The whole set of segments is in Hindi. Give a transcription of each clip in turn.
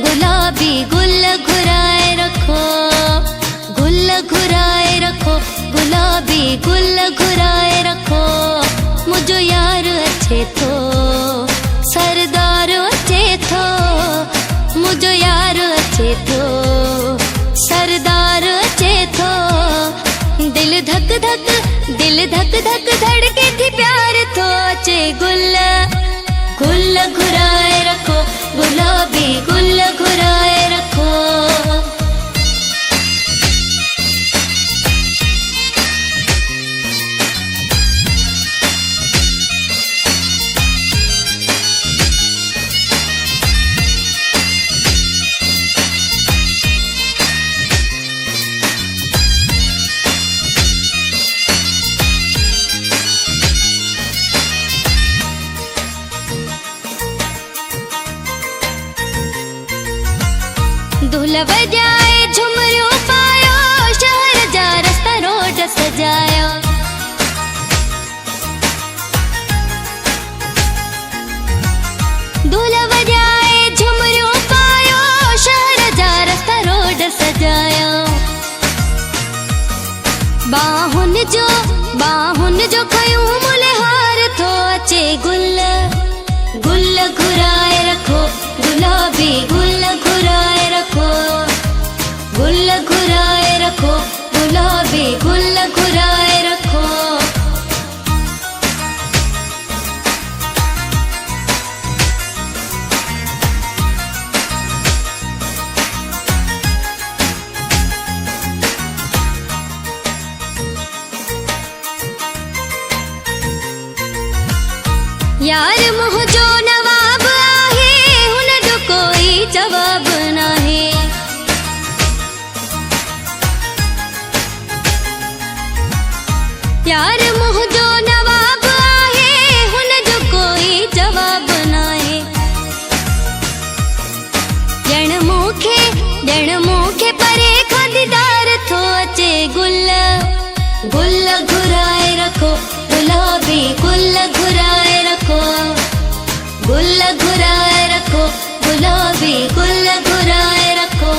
गुलाबी गुल घुराए रखो, गुल घुराए रखो, गुलाबी गुल घुराए रखो। मुझो यार अच्छे थो, सरदार अच्छे थो, मुझो यार अच्छे थो, सरदार अच्छे थो। दिल धक धक, दिल धक धक धड़के थी प्यार थो अचे गुल, गुल घुराए रखो, गुलाबी गुल घुराए रखो। ढोल बजाए झुमरियो पायो, शहर जा रास्ता रोड सजायो। ढोल बजाए झुमरियो पायो, शहर जा रास्ता रोड सजायो। बाहुन जो खयूं मुले हार थो अचे गुल, गुल घुराए रखो, गुलाबी गुल घुराए रखो, गुल घुराए रखो, गुलाबी गुल घुराए रखो। यार मुँह जो नवाब आहे, हुन जो कोई जवाब नाहे। यार मुँह जो नवाब आहे, हुन जो कोई जवाब नाहे। ॼण मूंखे परे खां दीदार थो अचे गुल, गुल घुराए रखो, गुलाबी गुल घुराए रखो, गुल घुराए रखो, गुलाबी गुल घुराए रखो।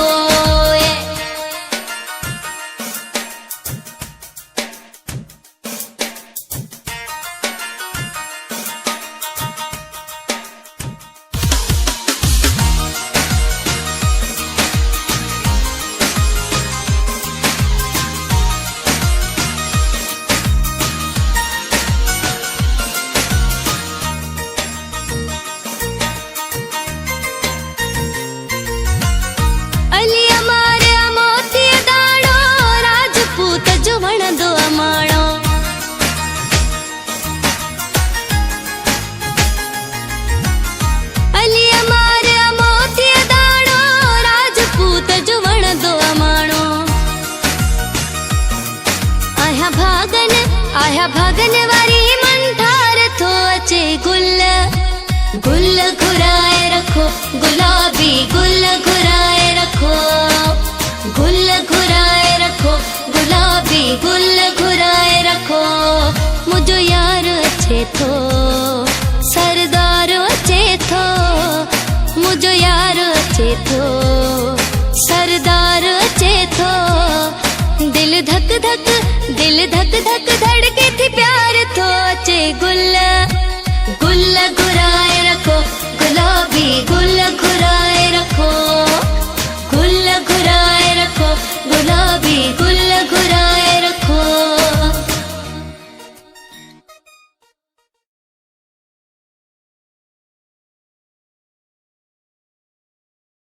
आया भागन वारी मंठार थो अचे गुल, गुल घुराए रखो, गुलाबी गुल घुराए रखो, गुल घुराए रखो, गुलाबी गुल घुराए रखो। मुझो यार अच्छे थो, सरदार अच्छे थो, मुझो यार अच्छे थो, सरदार अच्छे थो। दिल धक धक, दिल धक धक धड़के थी प्यार थो अचे गुल, गुल घुराए रखो, गुलाबी गुल घुराए रखो, गुल घुराए रखो, गुलाबी गुल